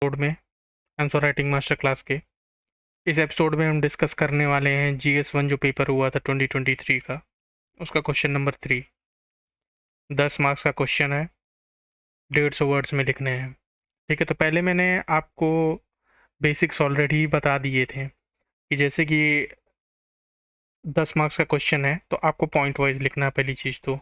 Episode में answer writing master class के इस एपिसोड में हम डिस्कस करने वाले हैं GS1 जो पेपर हुआ था 2023 का, उसका क्वेश्चन नंबर 3। 10 मार्क्स का क्वेश्चन है, 150 वर्ड्स में लिखने हैं। ठीक है, तो पहले मैंने आपको बेसिक्स ऑलरेडी बता दिए थे कि जैसे कि 10 मार्क्स का क्वेश्चन है तो आपको पॉइंट वाइज लिखना है। पहली चीज़ तो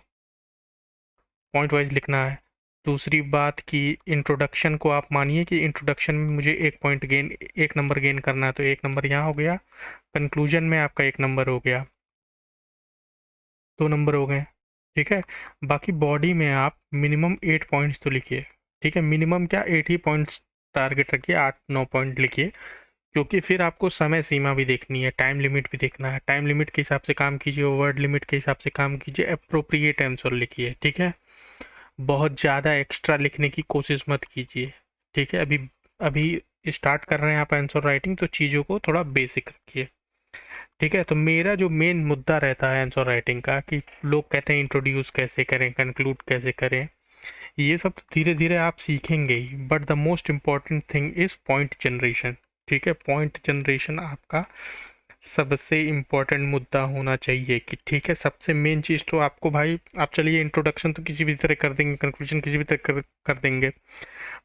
पॉइंट वाइज लिखना है। दूसरी बात कि इंट्रोडक्शन को आप मानिए कि इंट्रोडक्शन में मुझे एक नंबर गेन करना है, तो 1 नंबर यहाँ हो गया। कंक्लूजन में आपका 1 नंबर हो गया, 2 नंबर हो गए। ठीक है, बाकी बॉडी में आप मिनिमम 8 पॉइंट्स तो लिखिए। ठीक है, मिनिमम क्या 8 ही पॉइंट्स टारगेट रखिए, 8-9 पॉइंट लिखिए, क्योंकि फिर आपको समय सीमा भी देखनी है, टाइम लिमिट भी देखना है। टाइम लिमिट के हिसाब से काम कीजिए, वर्ड लिमिट के हिसाब से काम कीजिए, अप्रोप्रिएट आंसर लिखिए। ठीक है, बहुत ज़्यादा एक्स्ट्रा लिखने की कोशिश मत कीजिए। ठीक है, अभी अभी स्टार्ट कर रहे हैं आप आंसर राइटिंग, तो चीज़ों को थोड़ा बेसिक रखिए। ठीक है, तो मेरा जो मेन मुद्दा रहता है आंसर राइटिंग का कि लोग कहते हैं इंट्रोड्यूस कैसे करें, कंक्लूड कैसे करें, ये सब धीरे धीरे आप सीखेंगे ही, but the most important thing is point generation. ठीक है, पॉइंट जनरेशन आपका सबसे इम्पोर्टेंट मुद्दा होना चाहिए कि ठीक है, सबसे मेन चीज़ तो आपको भाई, आप चलिए इंट्रोडक्शन तो किसी भी तरह कर देंगे, कंक्लूजन किसी भी तरह कर देंगे,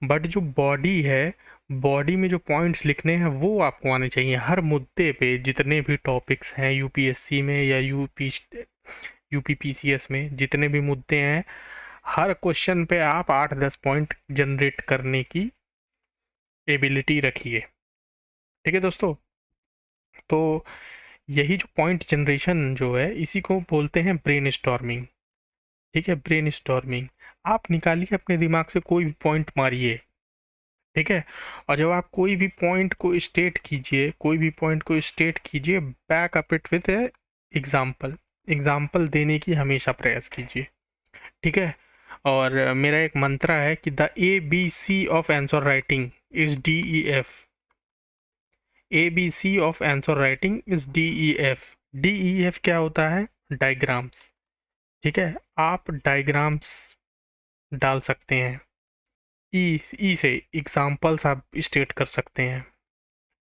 बट जो बॉडी है, बॉडी में जो पॉइंट्स लिखने हैं वो आपको आने चाहिए। हर मुद्दे पे जितने भी टॉपिक्स हैं यूपीएससी में या यूपीपीसीएस में जितने भी मुद्दे हैं, हर क्वेश्चन पे आप 8-10 पॉइंट जनरेट करने की एबिलिटी रखिए। ठीक है दोस्तों, तो यही जो पॉइंट जनरेशन जो है इसी को बोलते हैं ब्रेन स्टॉर्मिंग। ठीक है, ब्रेन स्टॉर्मिंग, आप निकालिए अपने दिमाग से कोई भी पॉइंट मारिए। ठीक है, और जब आप कोई भी पॉइंट को स्टेट कीजिए, कोई भी पॉइंट को स्टेट कीजिए, back up it with example, example देने की हमेशा प्रयास कीजिए। ठीक है, और मेरा एक मंत्रा है कि the ABC of answer writing is DEF। ABC of answer writing is DEF। DEF क्या होता है? डायग्राम्स। ठीक है, आप डायग्राम्स डाल सकते हैं। ई से एग्जाम्पल्स आप स्टेट कर सकते हैं।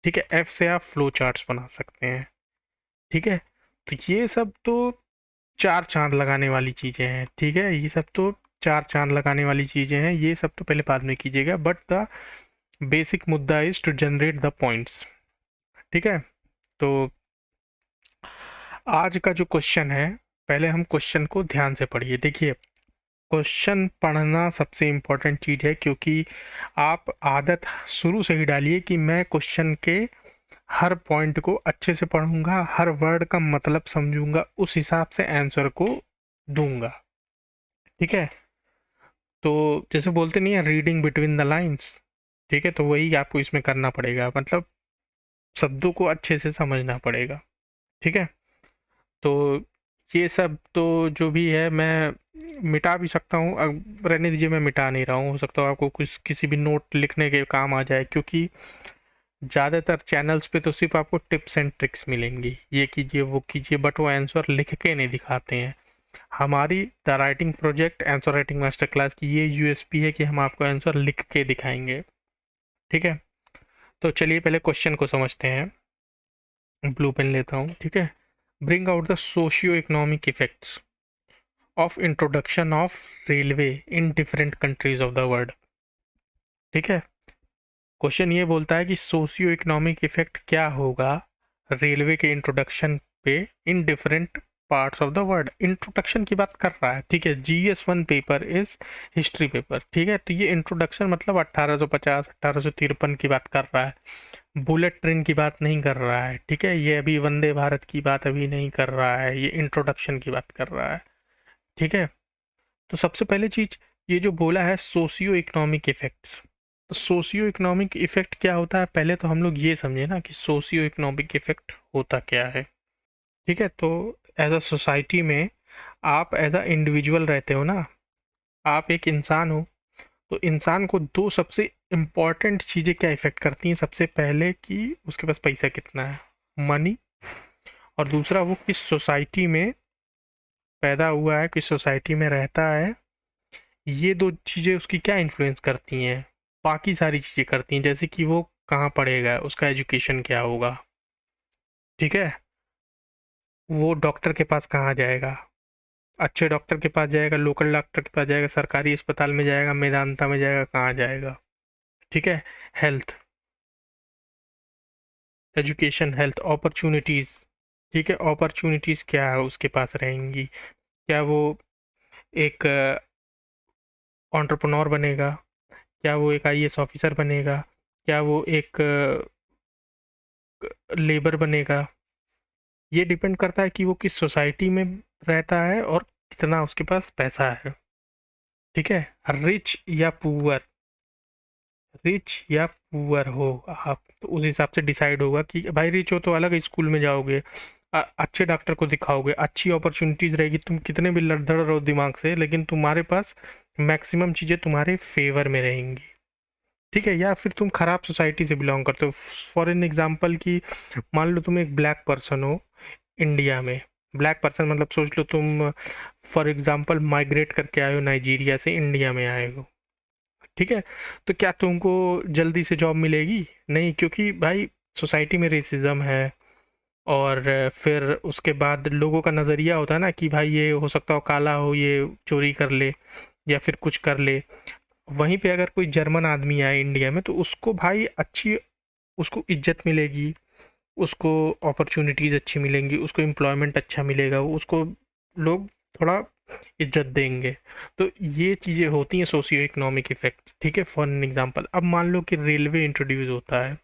ठीक है, F से आप फ्लो चार्ट्स बना सकते हैं। ठीक है, तो ये सब तो चार चांद लगाने वाली चीज़ें हैं। ठीक है, ये सब तो चार चांद लगाने वाली चीज़ें हैं, ये सब तो पहले बाद में कीजिएगा, बट द बेसिक मुद्दा is to generate the points. ठीक है, तो आज का जो क्वेश्चन है, पहले हम क्वेश्चन को ध्यान से पढ़िए। देखिए, क्वेश्चन पढ़ना सबसे इम्पोर्टेंट चीज़ है, क्योंकि आप आदत शुरू से ही डालिए कि मैं क्वेश्चन के हर पॉइंट को अच्छे से पढ़ूंगा, हर वर्ड का मतलब समझूंगा, उस हिसाब से आंसर को दूंगा। ठीक है, तो जैसे बोलते नहीं है रीडिंग बिटवीन द लाइंस, ठीक है, तो वही आपको इसमें करना पड़ेगा, मतलब शब्दों को अच्छे से समझना पड़ेगा। ठीक है, तो ये सब तो जो भी है मैं मिटा भी सकता हूँ, अब रहने दीजिए, मैं मिटा नहीं रहा हूँ, हो सकता है आपको कुछ किसी भी नोट लिखने के काम आ जाए, क्योंकि ज़्यादातर चैनल्स पे तो सिर्फ आपको टिप्स एंड ट्रिक्स मिलेंगी, ये कीजिए वो कीजिए, बट वो आंसर लिख के नहीं दिखाते हैं। हमारी the writing project answer writing master class की ये यूएसपी है कि हम आपको आंसर लिख के दिखाएंगे। ठीक है, तो चलिए पहले क्वेश्चन को समझते हैं। ब्लू पेन लेता हूँ। ठीक है, bring out the socio economic effects of introduction of railway in different countries of the world. ठीक है, क्वेश्चन ये बोलता है कि सोशियो इकोनॉमिक इफेक्ट क्या होगा रेलवे के इंट्रोडक्शन पे in different parts of the world. Introduction की बात कर रहा है। ठीक है, GS1 paper is history paper. ठीक है, तो ये इंट्रोडक्शन मतलब 1850-1853 की बात कर रहा है, बुलेट ट्रेन की बात नहीं कर रहा है। ठीक है, ये अभी वंदे भारत की बात अभी नहीं कर रहा है, ये इंट्रोडक्शन की बात कर रहा है। ठीक है, तो सबसे पहले चीज ये जो बोला है सोशियो इकोनॉमिक इफेक्ट्स, तो सोशियो इकोनॉमिक इफेक्ट क्या होता है, पहले तो हम लोग ये समझे ना कि सोशियो इकोनॉमिक इफेक्ट होता क्या है। ठीक है, तो एज अ सोसाइटी में आप एज अ इंडिविजुअल रहते हो ना, आप एक इंसान हो, तो इंसान को दो सबसे इम्पॉर्टेंट चीज़ें क्या इफेक्ट करती हैं। सबसे पहले कि उसके पास पैसा कितना है, मनी, और दूसरा वो किस सोसाइटी में पैदा हुआ है, किस सोसाइटी में रहता है। ये दो चीज़ें उसकी क्या इन्फ्लुएंस करती हैं, बाकी सारी चीज़ें करती हैं, जैसे कि वो कहाँ पढ़ेगा, उसका एजुकेशन क्या होगा, ठीक है, वो डॉक्टर के पास कहाँ जाएगा, अच्छे डॉक्टर के पास जाएगा, लोकल डॉक्टर के पास जाएगा, सरकारी अस्पताल में जाएगा, मेदांता में जाएगा, कहाँ जाएगा, ठीक है। हेल्थ, एजुकेशन, हेल्थ, अपॉर्चुनिटीज़, ठीक है, अपॉर्चुनिटीज़ क्या है उसके पास रहेंगी, क्या वो एक एंटरप्रेन्योर बनेगा, क्या वो एक आईएएस ऑफिसर बनेगा, क्या वो एक लेबर बनेगा, ये डिपेंड करता है कि वो किस सोसाइटी में रहता है और कितना उसके पास पैसा है, ठीक है। रिच या पुअर, रिच या पुअर हो आप तो उस हिसाब से डिसाइड होगा कि भाई रिच हो तो अलग स्कूल में जाओगे, अच्छे डॉक्टर को दिखाओगे, अच्छी अपॉर्चुनिटीज़ रहेगी, तुम कितने भी लड़धड़ रहो दिमाग से लेकिन तुम्हारे पास मैक्सिमम चीज़ें तुम्हारे फेवर में रहेंगी, ठीक है। या फिर तुम खराब सोसाइटी से बिलोंग करते हो, फॉर एन एग्जांपल कि मान लो तुम एक ब्लैक पर्सन हो इंडिया में, ब्लैक पर्सन मतलब सोच लो तुम फॉर एग्जांपल माइग्रेट करके आए हो नाइजीरिया से इंडिया में आए हो, ठीक है। तो क्या तुमको जल्दी से जॉब मिलेगी? नहीं, क्योंकि भाई सोसाइटी में रेसिज्म है, और फिर उसके बाद लोगों का नज़रिया होता है ना कि भाई ये हो सकता हो काला हो, ये चोरी कर ले या फिर कुछ कर ले। वहीं पे अगर कोई जर्मन आदमी आए इंडिया में तो उसको भाई अच्छी, उसको इज्जत मिलेगी, उसको अपॉर्चुनिटीज़ अच्छी मिलेंगी, उसको एम्प्लॉयमेंट अच्छा मिलेगा, उसको लोग थोड़ा इज्जत देंगे। तो ये चीज़ें होती हैं सोशियो इकोनॉमिक इफेक्ट, ठीक है। फॉर एन एग्जांपल अब मान लो कि रेलवे इंट्रोड्यूस होता है,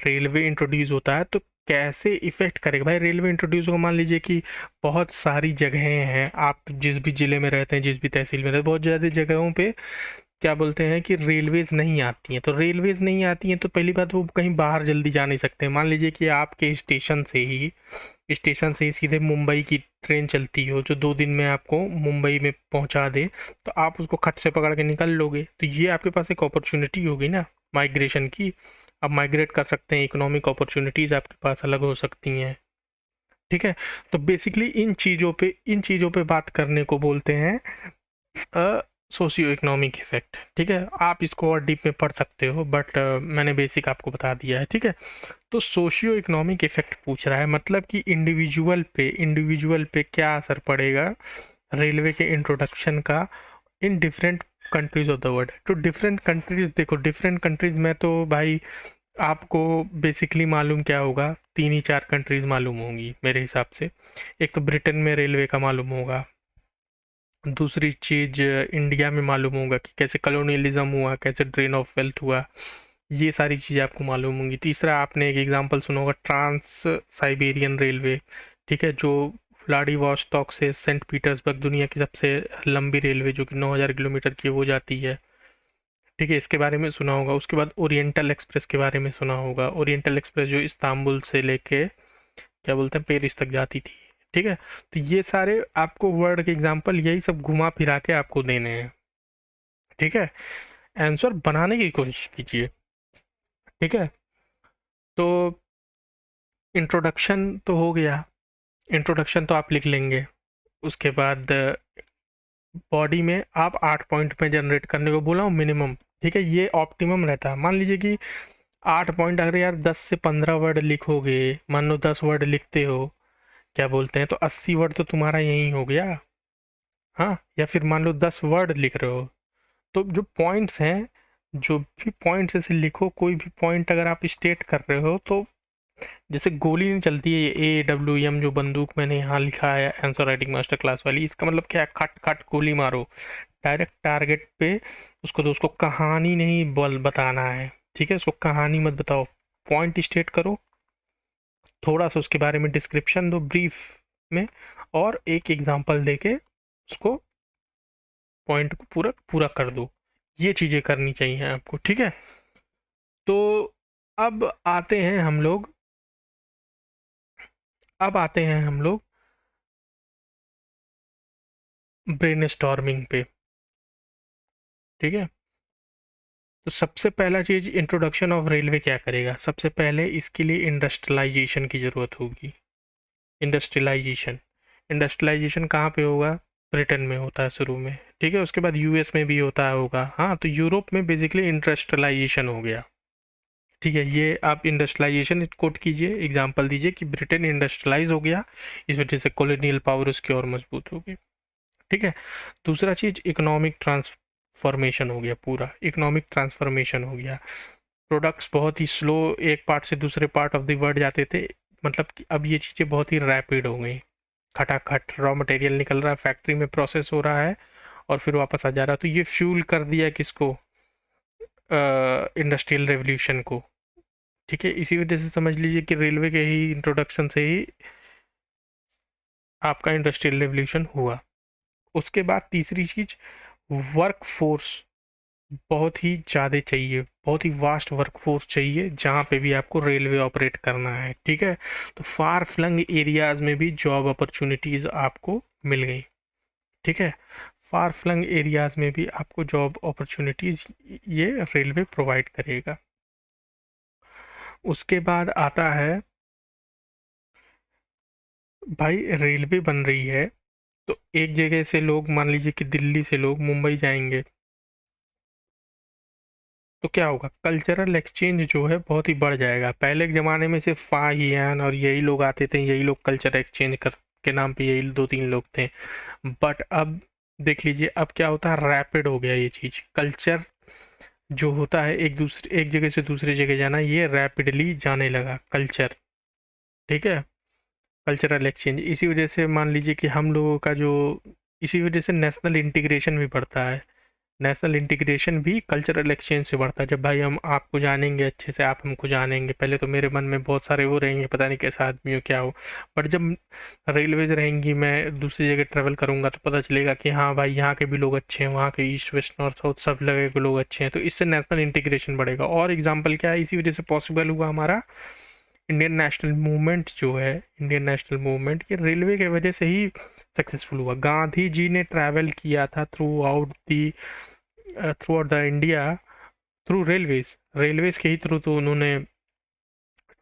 रेलवे इंट्रोड्यूस होता है तो कैसे इफ़ेक्ट करेगा भाई। रेलवे इंट्रोड्यूस होगा, मान लीजिए कि बहुत सारी जगहें हैं, आप जिस भी ज़िले में रहते हैं, जिस भी तहसील में रहते हैं, बहुत ज़्यादा जगहों पे क्या बोलते हैं कि रेलवेज़ नहीं आती हैं। तो रेलवेज़ नहीं आती हैं तो पहली बात वो कहीं बाहर जल्दी जा नहीं सकते। मान लीजिए कि आपके स्टेशन से ही सीधे मुंबई की ट्रेन चलती हो जो 2 दिन में आपको मुंबई में पहुंचा दे, तो आप उसको खट से पकड़ के निकल लोगे। तो ये आपके पास एक अपॉर्चुनिटी होगी ना माइग्रेशन की, आप माइग्रेट कर सकते हैं, इकोनॉमिक अपॉर्चुनिटीज़ आपके पास अलग हो सकती हैं, ठीक है। तो बेसिकली इन चीज़ों पे बात करने को बोलते हैं सोशियो इकोनॉमिक इफेक्ट, ठीक है। आप इसको और डीप में पढ़ सकते हो बट मैंने बेसिक आपको बता दिया है, ठीक है। तो सोशियो इकोनॉमिक इफेक्ट पूछ रहा है, मतलब कि इंडिविजुअल पे क्या असर पड़ेगा रेलवे के इंट्रोडक्शन का in different countries of the world. तो डिफरेंट कंट्रीज, देखो डिफरेंट कंट्रीज में तो भाई आपको बेसिकली मालूम क्या होगा, 3 ही 4 कंट्रीज मालूम होंगी मेरे हिसाब से। एक तो ब्रिटेन में रेलवे का मालूम होगा, दूसरी चीज़ इंडिया में मालूम होगा कि कैसे कॉलोनियलिज्म हुआ, कैसे ड्रेन ऑफ वेल्थ हुआ, ये सारी चीज़ें आपको मालूम होंगी। तीसरा आपने एक एग्जांपल सुना होगा ट्रांस साइबेरियन रेलवे, ठीक है, जो व्लादिवोस्टॉक से सेंट पीटर्सबर्ग दुनिया की सबसे लंबी रेलवे जो कि 9,000 किलोमीटर की वो जाती है, ठीक है, इसके बारे में सुना होगा। उसके बाद ओरिएंटल एक्सप्रेस के बारे में सुना होगा, ओरिएंटल एक्सप्रेस जो इस्तांबुल से लेके क्या बोलते हैं पेरिस तक जाती थी, ठीक है। तो ये सारे आपको वर्ड के एग्जांपल यही सब घुमा फिरा के आपको देने हैं, ठीक है। आंसर बनाने की कोशिश कीजिए, ठीक है। तो इंट्रोडक्शन तो हो गया, इंट्रोडक्शन तो आप लिख लेंगे। उसके बाद बॉडी में आप 8 पॉइंट में जनरेट करने को बोला हूँ मिनिमम, ठीक है, ये ऑप्टिमम रहता है। मान लीजिए कि 8 पॉइंट अगर यार 10 से 15 वर्ड लिखोगे, मान लो 10 वर्ड लिखते हो, क्या बोलते हैं, तो 80 वर्ड तो तुम्हारा यही हो गया, हाँ। या फिर मान लो 10 वर्ड लिख रहे हो तो जो पॉइंट्स हैं, जो भी पॉइंट्स ऐसे लिखो, कोई भी पॉइंट अगर आप स्टेट कर रहे हो तो जैसे गोली नहीं चलती है AWM जो बंदूक मैंने यहाँ लिखा है आंसर राइटिंग मास्टर क्लास वाली, इसका मतलब क्या है, खट खट गोली मारो डायरेक्ट टारगेट पे उसको दो। उसको कहानी नहीं बोल बताना है, ठीक है, उसको कहानी मत बताओ, पॉइंट स्टेट करो, थोड़ा सा उसके बारे में डिस्क्रिप्शन दो ब्रीफ में, और एक एग्जांपल देके उसको पॉइंट को पूरा पूरा कर दो। ये चीज़ें करनी चाहिए आपको, ठीक है। तो अब आते हैं हम लोग ब्रेनस्टॉर्मिंग पे, ठीक है। तो सबसे पहला चीज़ इंट्रोडक्शन ऑफ रेलवे क्या करेगा, सबसे पहले इसके लिए इंडस्ट्रियलाइजेशन की ज़रूरत होगी। इंडस्ट्रियलाइजेशन, इंडस्ट्रियलाइजेशन कहाँ पे होगा, ब्रिटेन में होता है शुरू में, ठीक है, उसके बाद यूएस में भी होता होगा। हाँ, तो यूरोप में बेसिकली इंडस्ट्रियलाइजेशन हो गया। ठीक है, ये आप इंडस्ट्रियलाइजेशन कोट कीजिए, एग्जांपल दीजिए कि ब्रिटेन इंडस्ट्रियलाइज हो गया, इस वजह से कॉलोनियल पावर उसकी और मजबूत होगी। ठीक है, दूसरा चीज इकोनॉमिक ट्रांसफॉर्मेशन हो गया, पूरा इकोनॉमिक ट्रांसफॉर्मेशन हो गया। प्रोडक्ट्स बहुत ही स्लो एक पार्ट से दूसरे पार्ट ऑफ द वर्ल्ड जाते थे, मतलब कि अब ये चीज़ें बहुत ही रैपिड हो गई। खटाखट रॉ मटेरियल निकल रहा है, फैक्ट्री में प्रोसेस हो रहा है और फिर वापस आ जा रहा है। तो ये फ्यूल कर दिया किसको, इंडस्ट्रियल रेवोल्यूशन को। ठीक है, इसी वजह से समझ लीजिए कि रेलवे के ही इंट्रोडक्शन से ही आपका इंडस्ट्रियल रेवोल्यूशन हुआ। उसके बाद तीसरी चीज़, वर्क फोर्स बहुत ही ज़्यादा चाहिए, बहुत ही वास्ट वर्कफोर्स चाहिए जहाँ पे भी आपको रेलवे ऑपरेट करना है। ठीक है, तो फार फ्लंग एरियाज़ में भी जॉब अपॉर्चुनिटीज़ आपको मिल गई। ठीक है, फार फ्लंग एरियाज़ में भी आपको जॉब अपॉर्चुनिटीज़ ये रेलवे प्रोवाइड करेगा। उसके बाद आता है भाई, रेलवे बन रही है तो एक जगह से लोग, मान लीजिए कि दिल्ली से लोग मुंबई जाएंगे, तो क्या होगा, कल्चरल एक्सचेंज जो है बहुत ही बढ़ जाएगा। पहले के ज़माने में सिर्फ फाहियान और यही लोग आते थे, यही लोग कल्चर एक्सचेंज कर के नाम पे यही दो तीन लोग थे। बट अब देख लीजिए अब क्या होता है, रैपिड हो गया ये चीज़। कल्चर जो होता है एक जगह से दूसरी जगह जाना, ये रैपिडली जाने लगा कल्चर। ठीक है, कल्चरल एक्सचेंज, इसी वजह से मान लीजिए कि हम लोगों का जो, इसी वजह से नेशनल इंटीग्रेशन भी बढ़ता है। नेशनल इंटीग्रेशन भी कल्चरल एक्सचेंज से बढ़ता है। जब भाई हम आपको जानेंगे अच्छे से, आप हमको जानेंगे, पहले तो मेरे मन में बहुत सारे वो रहेंगे, पता नहीं कैसा आदमी हो क्या हो, बट जब रेलवेज रहेंगी, मैं दूसरी जगह ट्रैवल करूंगा तो पता चलेगा कि हाँ भाई यहाँ के भी लोग अच्छे हैं, वहाँ के ईस्ट वेस्ट नॉर्थ साउथ सब जगह के लोग अच्छे हैं। तो इससे नेशनल इंटीग्रेशन बढ़ेगा। और एग्जाम्पल क्या है, इसी वजह से पॉसिबल हुआ हमारा इंडियन नेशनल मूवमेंट जो है, इंडियन नेशनल मूवमेंट ये रेलवे के वजह से ही सक्सेसफुल हुआ। गांधी जी ने ट्रैवल किया था through out the India through railways, railways के ही थ्रू तो उन्होंने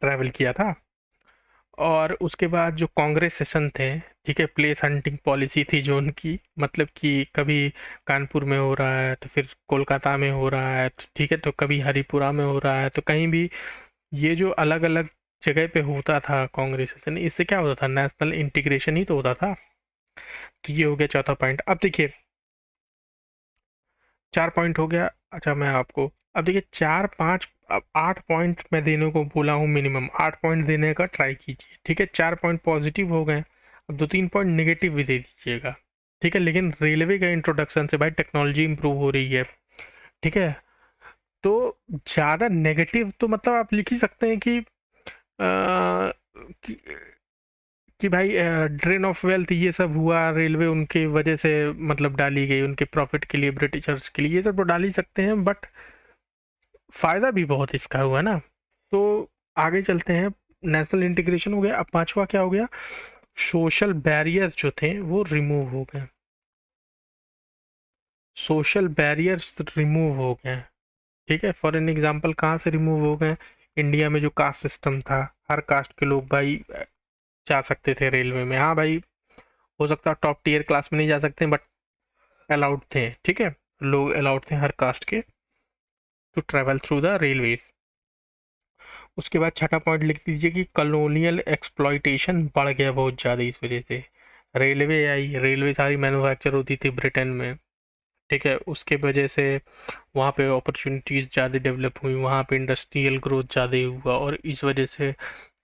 ट्रैवल किया था। और उसके बाद जो कांग्रेस सेशन थे, ठीक है, प्लेस हंटिंग पॉलिसी थी जो उनकी, मतलब कि कभी कानपुर में हो रहा है तो फिर कोलकाता में हो रहा है, तो ठीक है, तो कभी हरिपुरा में हो रहा है, तो कहीं भी ये जो अलग अलग जगह पे होता था कांग्रेस सेशन, इससे क्या होता था, नेशनल इंटीग्रेशन ही तो होता था। तो ये हो गया चौथा पॉइंट। अब देखिए 4 पॉइंट हो गया। अच्छा मैं आपको अब देखिए 4 5 अब 8 पॉइंट मैं देने को बोला हूँ, मिनिमम 8 पॉइंट देने का ट्राई कीजिए। ठीक है, 4 पॉइंट पॉजिटिव हो गए, अब 2 3 पॉइंट नेगेटिव भी दे दीजिएगा। ठीक है, लेकिन रेलवे का इंट्रोडक्शन से भाई टेक्नोलॉजी इंप्रूव हो रही है। ठीक है, तो ज़्यादा नेगेटिव तो मतलब आप लिख ही सकते हैं कि कि, कि भाई ड्रेन ऑफ वेल्थ ये सब हुआ रेलवे उनके वजह से, मतलब डाली गई उनके प्रॉफिट के लिए, ब्रिटिशर्स के लिए, ये सब तो डाल ही सकते हैं, बट फ़ायदा भी बहुत इसका हुआ ना। तो आगे चलते हैं, नेशनल इंटीग्रेशन हो गया। अब पांचवा क्या हो गया, सोशल बैरियर्स जो थे वो रिमूव हो गए, सोशल बैरियर्स रिमूव हो गए। ठीक है, फॉर एन एग्जांपल कहाँ से रिमूव हो गए, इंडिया में जो कास्ट सिस्टम था, हर कास्ट के लोग भाई जा सकते थे रेलवे में। हाँ भाई, हो सकता है टॉप टीयर क्लास में नहीं जा सकते, बट अलाउड थे। ठीक है, लोग अलाउड थे हर कास्ट के to travel through the railways. उसके बाद छठा पॉइंट लिख दीजिए कि कॉलोनियल एक्सप्लॉइटेशन बढ़ गया बहुत ज़्यादा इस वजह से। रेलवे आई, रेलवे सारी मैन्युफैक्चर होती थी ब्रिटेन में। ठीक है, उसके वजह से वहाँ पे अपॉर्चुनिटीज़ ज़्यादा डेवलप हुई, वहाँ पे इंडस्ट्रियल ग्रोथ ज़्यादा हुआ, और इस वजह से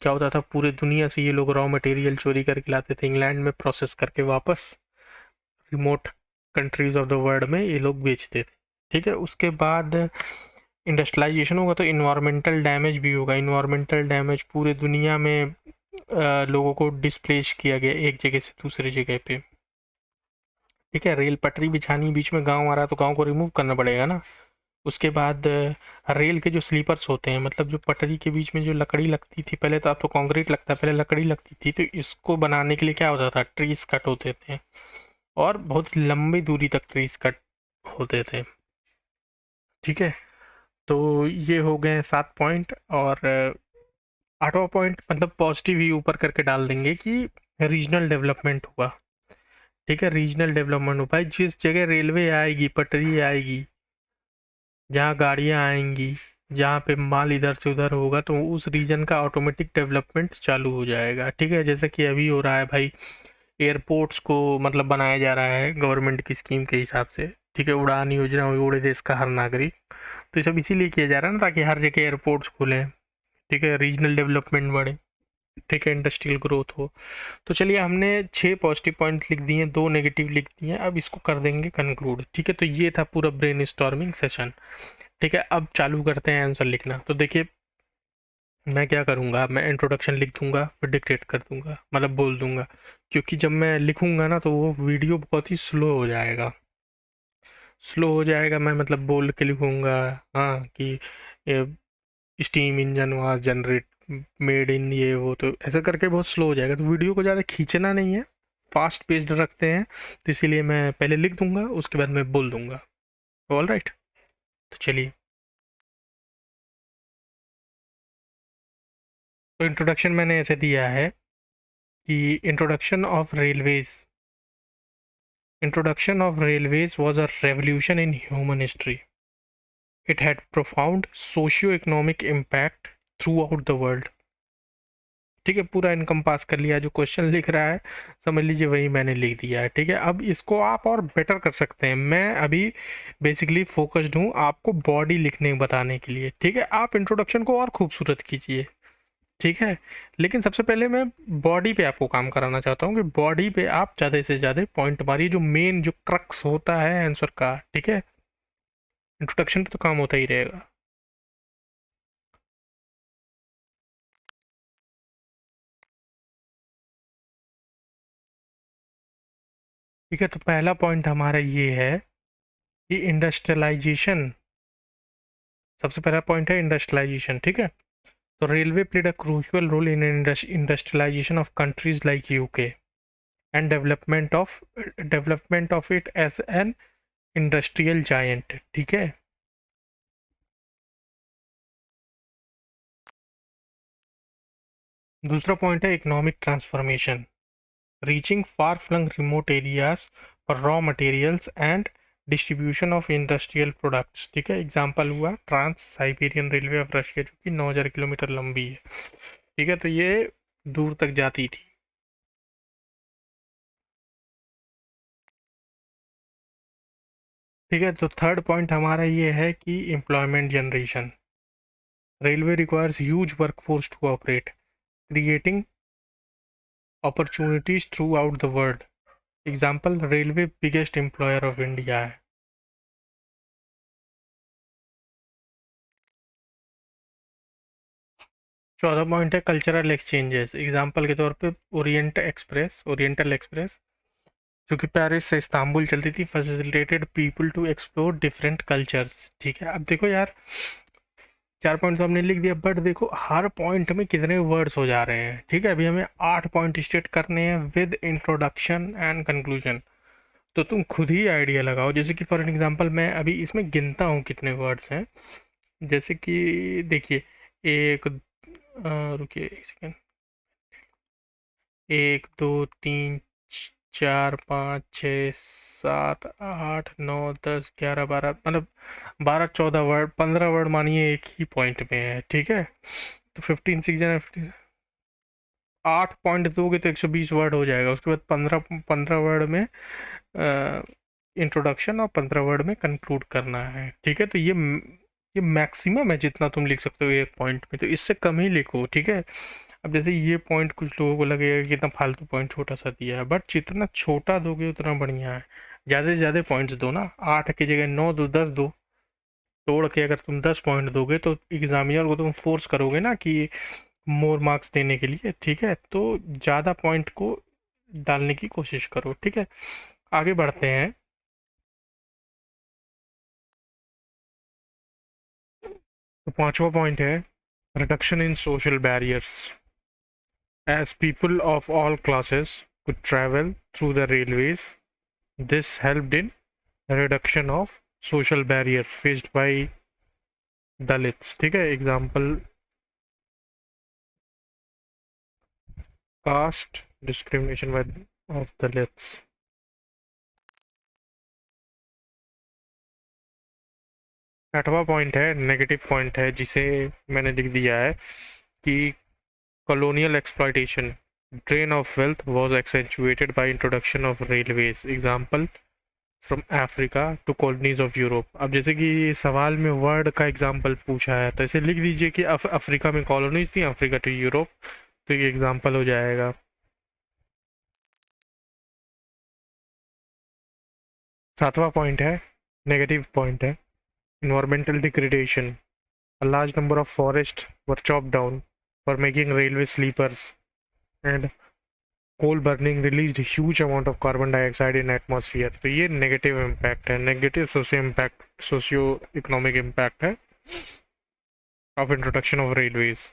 क्या होता था, पूरे दुनिया से ये लोग रॉ मटेरियल चोरी करके लाते थे, इंग्लैंड में प्रोसेस करके वापस remote countries of the world में ये लोग बेचते थे। ठीक है, उसके बाद इंडस्ट्रियलाइजेशन होगा तो इन्वायरमेंटल डैमेज भी होगा। इन्वायरमेंटल डैमेज पूरे दुनिया में लोगों को डिस्प्लेस किया गया एक जगह से दूसरी जगह पे। ठीक है, रेल पटरी बिछानी, बीच में गांव आ रहा है तो गांव को रिमूव करना पड़ेगा ना। उसके बाद रेल के जो स्लीपर्स होते हैं, मतलब जो पटरी के बीच में जो लकड़ी लगती थी, पहले तो अब तो कंक्रीट लगता है, पहले लकड़ी लगती थी, तो इसको बनाने के लिए क्या होता था, ट्रीज कट होते थे, और बहुत लंबी दूरी तक ट्रीज कट होते थे। ठीक है, तो ये हो गए 7 पॉइंट। और 8वां पॉइंट मतलब पॉजिटिव ही ऊपर करके डाल देंगे कि रीजनल डेवलपमेंट हुआ। ठीक है, रीजनल डेवलपमेंट हो भाई, जिस जगह रेलवे आएगी, पटरी आएगी, जहाँ गाड़ियाँ आएंगी, जहाँ पे माल इधर से उधर होगा, तो उस रीजन का ऑटोमेटिक डेवलपमेंट चालू हो जाएगा। ठीक है, जैसे कि अभी हो रहा है भाई, एयरपोर्ट्स को मतलब बनाया जा रहा है गवर्नमेंट की स्कीम के हिसाब से। ठीक है, उड़ान योजना हो, उड़े देश का हर नागरिक। तो ये सब इसीलिए किया जा रहा है ना, ताकि हर जगह एयरपोर्ट्स खुलें। ठीक है, रीजनल डेवलपमेंट बढ़े। ठीक है, इंडस्ट्रियल ग्रोथ हो। तो चलिए, हमने 6 पॉजिटिव पॉइंट लिख दिए, 2 नेगेटिव लिख दिए, अब इसको कर देंगे कंक्लूड। ठीक है, तो ये था पूरा ब्रेन स्टॉर्मिंग सेशन। ठीक है, अब चालू करते हैं आंसर लिखना। तो देखिए, मैं क्या करूँगा, मैं इंट्रोडक्शन लिख दूंगा, फिर डिक्टेट कर दूंगा, मतलब बोल दूंगा, क्योंकि जब मैं लिखूंगा ना, तो वो वीडियो बहुत ही स्लो हो जाएगा। स्लो हो जाएगा, मैं मतलब बोल के लिखूंगा, हाँ कि steam engine was generate made in ये वो, तो ऐसा करके बहुत स्लो हो जाएगा। तो वीडियो को ज़्यादा खींचना नहीं है, फास्ट पेस्ड रखते हैं। तो इसीलिए मैं पहले लिख दूंगा, उसके बाद मैं बोल दूंगा। ऑल राइट, तो चलिए। तो इंट्रोडक्शन मैंने ऐसे दिया है कि introduction of railways was a revolution in human history. It had profound socio-economic impact throughout the world. ठीक है, पूरा इनकम्पास कर लिया। जो क्वेश्चन लिख रहा है, समझ लीजिए वही मैंने लिख दिया है। ठीक है, अब इसको आप और बेटर कर सकते हैं। मैं अभी बेसिकली फोकस्ड हूँ आपको बॉडी लिखने बताने के लिए। ठीक है, आप इंट्रोडक्शन को और खूबसूरत कीजिए। ठीक है, लेकिन सबसे पहले मैं बॉडी पे आपको काम कराना चाहता हूँ कि बॉडी पे आप ज़्यादा से ज़्यादा पॉइंट मारिए, जो मेन जो क्रक्स होता है आंसर का। ठीक है, इंट्रोडक्शन पे तो काम होता ही रहेगा। ठीक है, तो पहला पॉइंट हमारा ये है कि इंडस्ट्रियलाइजेशन, सबसे पहला पॉइंट है इंडस्ट्रियलाइजेशन। ठीक है, तो railway played a crucial role in industrialisation of countries like UK and development of it as an industrial giant. ठीक है, दूसरा पॉइंट है economic transformation, reaching far flung remote areas for raw materials and distribution of industrial products. ठीक है, example हुआ trans Siberian railway of Russia, जो कि 9,000 kilometre लंबी है। ठीक है, तो ये दूर तक जाती थी। ठीक है, तो थर्ड पॉइंट हमारा ये है कि employment generation, railway requires huge workforce to operate, creating opportunities throughout the world. Example, railway biggest employer of India है। चौथा पॉइंट है कल्चरल एक्सचेंजेस, एग्जाम्पल के तौर पे ओरिएंटल एक्सप्रेस, जो कि पेरिस से इस्तांबुल चलती थी, facilitated people to explore different cultures. ठीक है, अब देखो यार, 4 पॉइंट तो हमने लिख दिया, बट देखो हर पॉइंट में कितने वर्ड्स हो जा रहे हैं। ठीक है, अभी हमें 8 पॉइंट स्टेट करने हैं विद इंट्रोडक्शन एंड कंक्लूजन। तो तुम खुद ही आइडिया लगाओ, जैसे कि फॉर एग्जांपल मैं अभी इसमें गिनता हूँ कितने वर्ड्स हैं। जैसे कि देखिए, एक रुकिए एक सेकेंड, 1 2 3 4 5 6 7 8 9 10 11 12, मतलब 12 14 वर्ड, 15 वर्ड मानिए एक ही पॉइंट में है। ठीक है, तो 15 6 8 पॉइंट दोगे तो 120 वर्ड हो जाएगा। उसके बाद 15 15 वर्ड में इंट्रोडक्शन और 15 वर्ड में कंक्लूड करना है। ठीक है, तो ये मैक्सिमम है जितना तुम लिख सकते हो एक पॉइंट में, तो इससे कम ही लिखो। ठीक है, अब जैसे ये पॉइंट कुछ लोगों को लगेगा कि इतना फालतू पॉइंट छोटा सा दिया है, बट जितना छोटा दोगे उतना बढ़िया है। ज़्यादा से ज़्यादा पॉइंट्स दो ना, 8 की जगह 9 दो, 10 दो। तोड़ के अगर तुम 10 पॉइंट दोगे तो एग्जामिनर को तुम फोर्स करोगे ना कि मोर मार्क्स देने के लिए। ठीक है, तो ज़्यादा पॉइंट को डालने की कोशिश करो। ठीक है, आगे बढ़ते हैं। तो पांचवा पॉइंट है reduction in social barriers, as people of all classes could travel through the railways. This helped in reduction of social barriers faced by Dalits. ठीक है, example caste discrimination of Dalits. 8वां पॉइंट है, नेगेटिव पॉइंट है, जिसे मैंने लिख दिया है कि colonial exploitation, drain of wealth was accentuated by introduction of railways. Example from Africa to colonies of Europe. अब जैसे कि सवाल में वर्ड का एग्जाम्पल पूछा है तो इसे लिख दीजिए कि अफ्रीका में कॉलोनीज थी, अफ्रीका टू यूरोप, तो ये एग्जाम्पल हो जाएगा। 7वां पॉइंट है, नेगेटिव पॉइंट है, environmental degradation. A large number of forests were chopped down for making railway sleepers, and coal burning released huge amount of carbon dioxide in atmosphere. तो ये negative impact है, negative socio economic impact है of introduction of railways.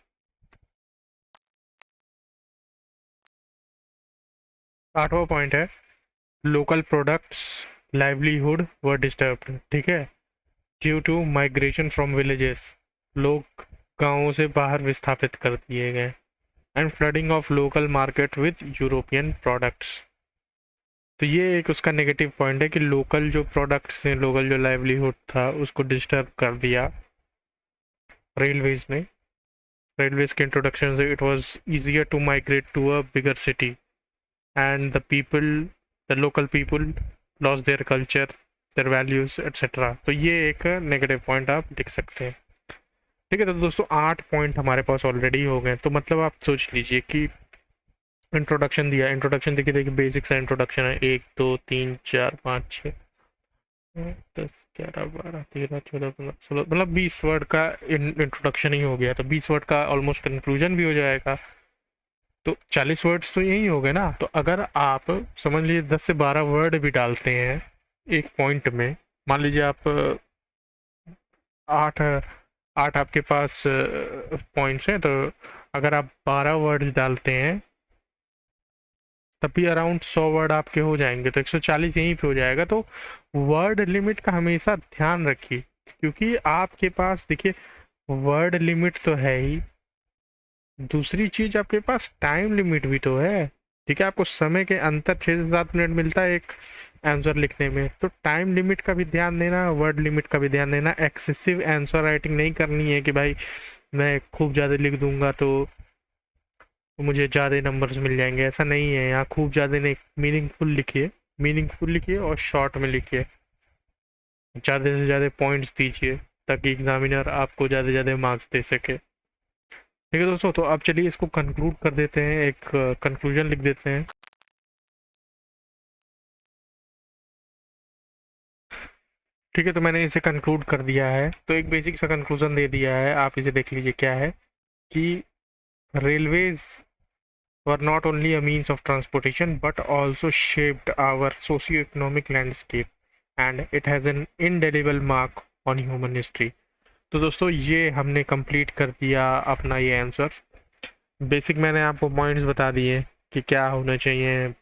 8वां point है, local products livelihood were disturbed. ठीक है, due to migration from villages, लोग गांवों से बाहर विस्थापित कर दिए गए, and flooding of local market with European products. तो ये एक उसका नेगेटिव पॉइंट है कि लोकल जो प्रोडक्ट्स हैं, लोकल जो लाइवलीहुड था उसको डिस्टर्ब कर दिया रेलवेज ने। रेलवेज के इंट्रोडक्शन से it was easier to migrate to a bigger city, and the local people lost their culture, their values etcetera. तो ये एक नेगेटिव पॉइंट आप लिख सकते हैं। ठीक है, तो दोस्तों 8 पॉइंट हमारे पास ऑलरेडी हो गए। तो मतलब आप सोच लीजिए कि इंट्रोडक्शन दिया, इंट्रोडक्शन देखिए बेसिक सा इंट्रोडक्शन है, 1 2 3 4 5 6 10 11 12 13 14 15 16, मतलब 20 वर्ड का इंट्रोडक्शन ही हो गया। तो 20 वर्ड का ऑलमोस्ट कंक्लूजन भी हो जाएगा, तो 40 वर्ड्स तो यही हो गए ना। तो अगर आप समझ लीजिए 10 से 12 वर्ड भी डालते हैं एक पॉइंट में, मान लीजिए आप 8 8 आपके पास पॉइंट्स हैं, तो अगर आप 12 वर्ड्स डालते हैं तब भी अराउंड 100 वर्ड आपके हो जाएंगे, तो 140 यहीं पे हो जाएगा। तो वर्ड लिमिट का हमेशा ध्यान रखिए, क्योंकि आपके पास देखिए वर्ड लिमिट तो है ही, दूसरी चीज आपके पास टाइम लिमिट भी तो है। ठीक है, आपको समय के अंतर 6 से 7 मिनट मिलता है एक आंसर लिखने में, तो टाइम लिमिट का भी ध्यान देना, वर्ड लिमिट का भी ध्यान देना। एक्सेसिव आंसर राइटिंग नहीं करनी है कि भाई मैं खूब ज़्यादा लिख दूंगा तो मुझे ज़्यादा नंबर्स मिल जाएंगे, ऐसा नहीं है। यहाँ खूब ज़्यादा नहीं, मीनिंगफुल लिखिए, मीनिंगफुल लिखिए और शॉर्ट में लिखिए, ज़्यादा से ज़्यादा पॉइंट्स दीजिए ताकि एग्जामिनर आपको ज़्यादा से ज़्यादा मार्क्स दे सके। ठीक है दोस्तों, तो अब चलिए इसको कंक्लूड कर देते हैं, एक कंक्लूजन लिख देते हैं। ठीक है, तो मैंने इसे कंक्लूड कर दिया है, तो एक बेसिक सा कंक्लूजन दे दिया है, आप इसे देख लीजिए क्या है कि railways were not only a means of transportation but also shaped our socio-economic landscape, and it has an indelible mark on human history. तो दोस्तों ये हमने कंप्लीट कर दिया अपना ये आंसर। बेसिक मैंने आपको पॉइंट्स बता दिए कि क्या होना चाहिए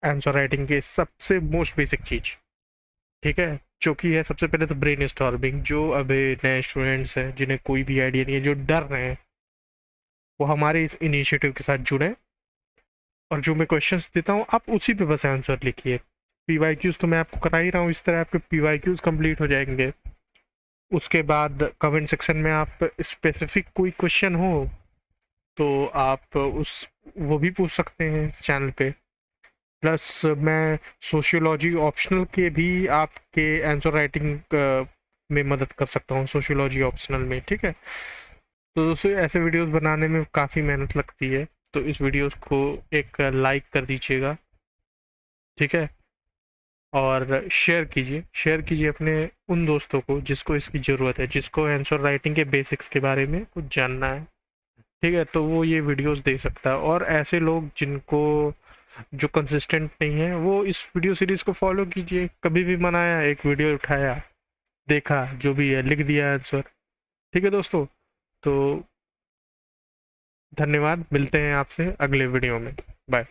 आंसर राइटिंग के, सबसे मोस्ट बेसिक चीज़। ठीक है, जो कि है सबसे पहले तो ब्रेन स्टॉर्मिंग। जो अभी नए स्टूडेंट्स हैं जिन्हें कोई भी आइडिया नहीं है, जो डर रहे हैं, वो हमारे इस इनिशिएटिव के साथ जुड़े, और जो मैं क्वेश्चंस देता हूँ आप उसी पे बस आंसर लिखिए। पीवाईक्यूज तो मैं आपको करा ही रहा हूँ, इस तरह आपके पीवाईक्यूज कंप्लीट हो जाएंगे। उसके बाद कमेंट सेक्शन में आप स्पेसिफिक कोई क्वेश्चन हो तो आप वो भी पूछ सकते हैं इस चैनल पे। प्लस मैं सोशियोलॉजी ऑप्शनल के भी आपके आंसर राइटिंग में मदद कर सकता हूँ, सोशियोलॉजी ऑप्शनल में। ठीक है, तो दोस्तों ऐसे वीडियोस बनाने में काफ़ी मेहनत लगती है, तो इस वीडियोस को एक लाइक कर दीजिएगा। ठीक है, और शेयर कीजिए अपने उन दोस्तों को जिसको इसकी ज़रूरत है, जिसको आंसर राइटिंग के बेसिक्स के बारे में कुछ जानना है। ठीक है, तो वो ये वीडियोस देख सकता है। और ऐसे लोग जिनको जो कंसिस्टेंट नहीं है, वो इस वीडियो सीरीज़ को फॉलो कीजिए। कभी भी मन आया एक वीडियो उठाया, देखा, जो भी है लिख दिया आंसर। ठीक है दोस्तों, तो धन्यवाद, मिलते हैं आपसे अगले वीडियो में, बाय।